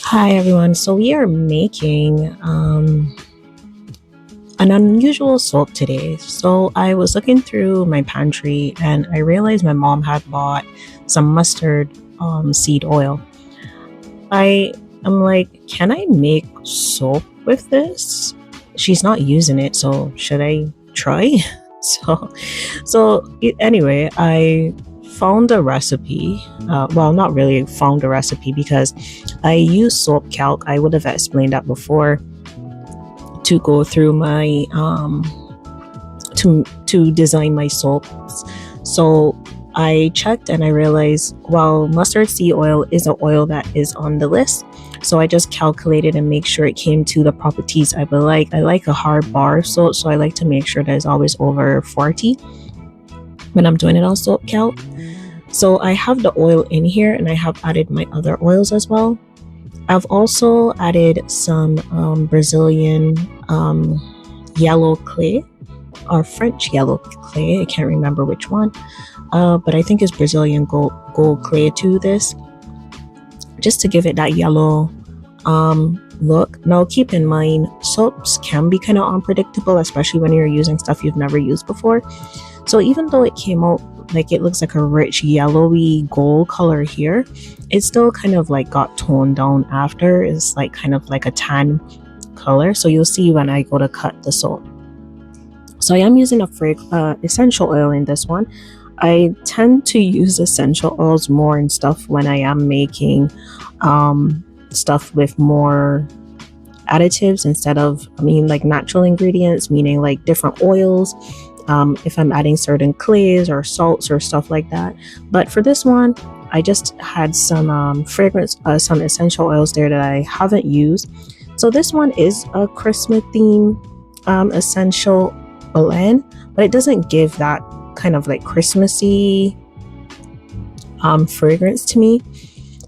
Hi everyone. So we are making an unusual soap today. So I was looking through my pantry and I realized my mom had bought some mustard seed oil. I am like, can I make soap with this? She's not using it, so should I try? Anyway, I found a recipe. Well, not really found a recipe because I use soap calc. I would have explained that before to go through my to design my soaps. So I checked and I realized while mustard seed oil is an oil that is on the list, so I just calculated and make sure it came to the properties I would like. I like a hard bar soap, so I like to make sure that it's always over 40 when I'm doing it on soap calc. So I have the oil in here and I have added my other oils as well. I've also added some Brazilian yellow clay or French yellow clay. I can't remember which one, but I think it's Brazilian gold clay to this, just to give it that yellow look. Now keep in mind, soaps can be kind of unpredictable, especially when you're using stuff you've never used before. So even though it came out like it looks like a rich yellowy gold color here, it still kind of like got toned down after. It's like kind of like a tan color, so you'll see when I go to cut the soap. So I am using a essential oil in this one. I tend to use essential oils more and stuff when I am making stuff with more additives instead of, like natural ingredients, meaning like different oils. If I'm adding certain clays or salts or stuff like that. But for this one, I just had some some essential oils there that I haven't used. So this one is a Christmas theme essential blend, but it doesn't give that kind of like Christmassy fragrance to me.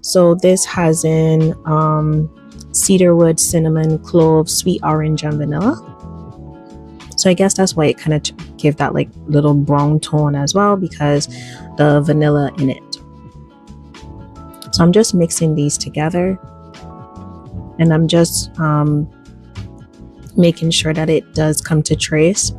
So this has in cedarwood, cinnamon, clove, sweet orange, and vanilla. So I guess that's why it kind of gave that like little brown tone as well, because the vanilla in it. So I'm just mixing these together and I'm just making sure that it does come to trace.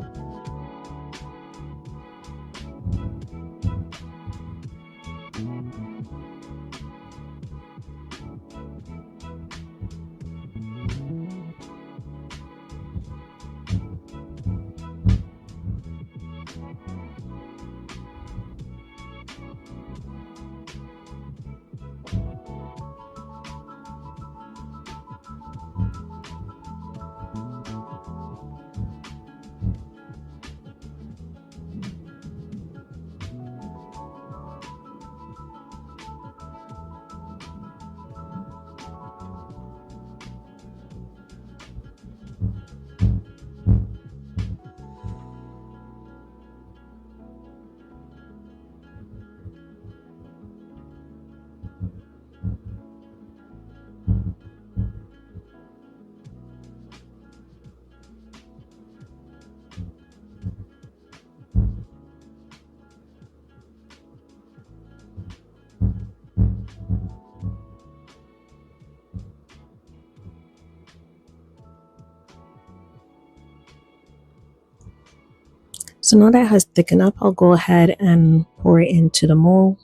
So now that it has thickened up, I'll go ahead and pour it into the mold.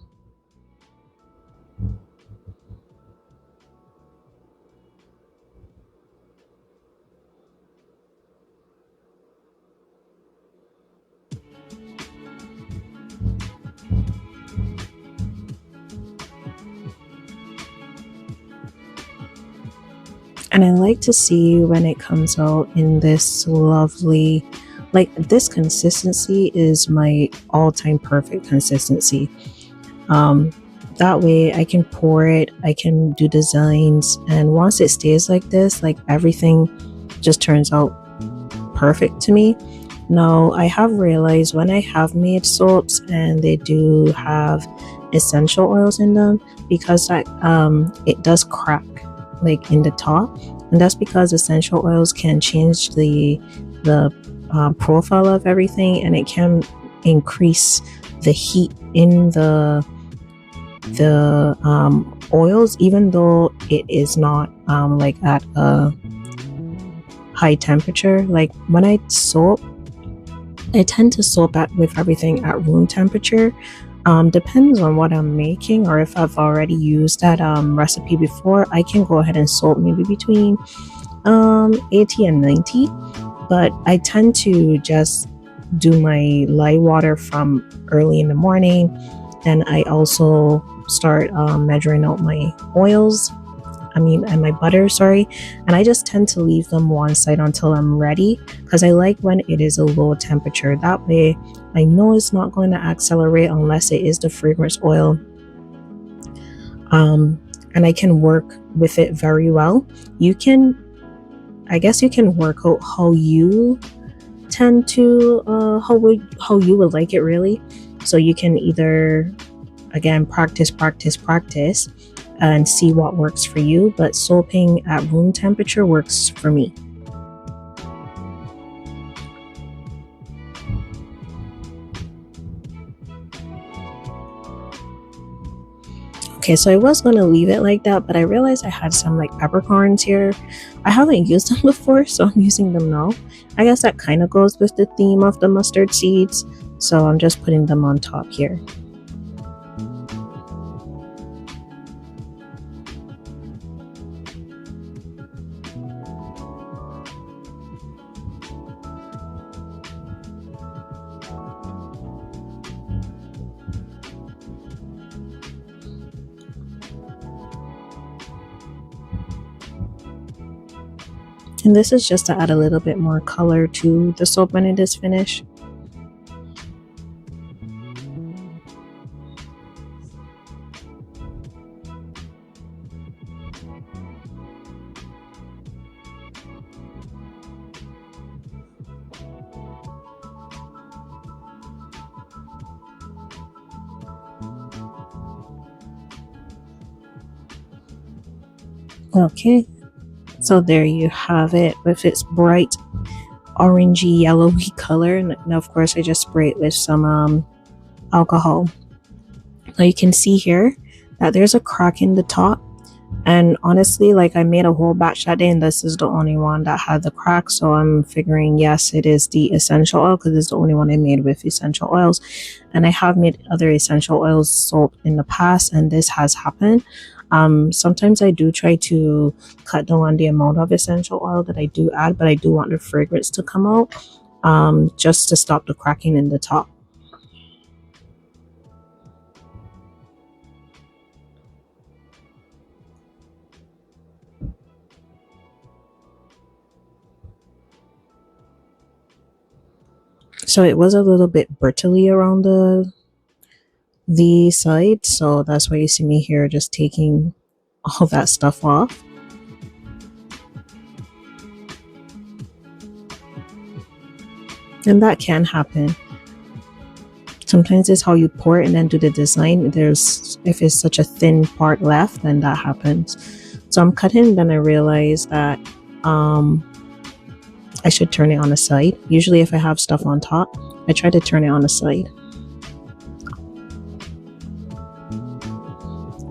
And I like to see when it comes out in this lovely, like this consistency is my all-time perfect consistency. That way I can pour it, I can do designs, and once it stays like this, like everything just turns out perfect to me. Now I have realized when I have made soaps and they do have essential oils in them, because that it does crack like in the top, and that's because essential oils can change the profile of everything, and it can increase the heat in the oils, even though it is not like at a high temperature. Like when I soap, I tend to soap with everything at room temperature. Depends on what I'm making, or if I've already used that recipe before, I can go ahead and soap maybe between 80 and 90. But I tend to just do my light water from early in the morning. Then I also start measuring out my oils, and my butter, sorry. And I just tend to leave them one side until I'm ready, because I like when it is a low temperature. That way I know it's not going to accelerate unless it is the fragrance oil. And I can work with it very well. I guess you can work out how you tend to how you would like it, really. So you can either, again, practice and see what works for you, but soaping at room temperature works for me. Okay, so I was going to leave it like that, but I realized I had some like peppercorns here. I haven't used them before, so I'm using them now. I guess that kind of goes with the theme of the mustard seeds, so I'm just putting them on top here. And this is just to add a little bit more color to the soap when it is finished. Okay, so there you have it with its bright orangey yellowy color. And of course I just spray it with some alcohol. Now you can see here that there's a crack in the top, and honestly, like, I made a whole batch that day and this is the only one that had the crack, so I'm figuring yes, it is the essential oil, because it's the only one I made with essential oils. And I have made other essential oils soap in the past and this has happened. Sometimes I do try to cut down on the amount of essential oil that I do add, but I do want the fragrance to come out, just to stop the cracking in the top. So it was a little bit brittly around the side, so that's why you see me here just taking all that stuff off. And that can happen. Sometimes it's how you pour it and then do the design. If it's such a thin part left, then that happens. So I'm cutting, then I realize that I should turn it on the side. Usually if I have stuff on top, I try to turn it on the side.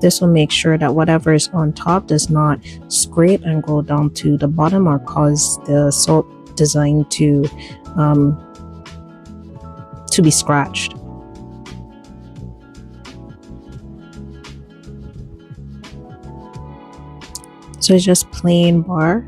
This will make sure that whatever is on top does not scrape and go down to the bottom or cause the soap design to be scratched. So it's just plain bar.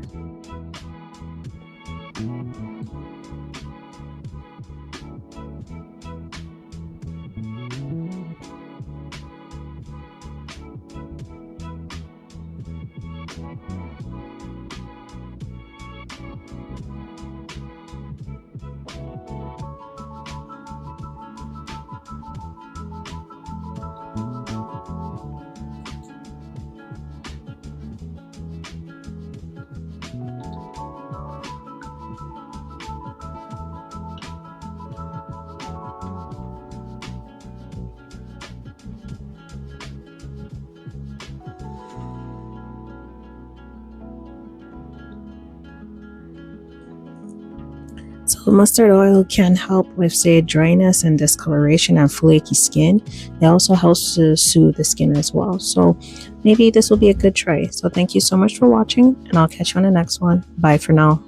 So mustard oil can help with, say, dryness and discoloration and flaky skin. It also helps to soothe the skin as well. So maybe this will be a good try. So thank you so much for watching, and I'll catch you on the next one. Bye for now.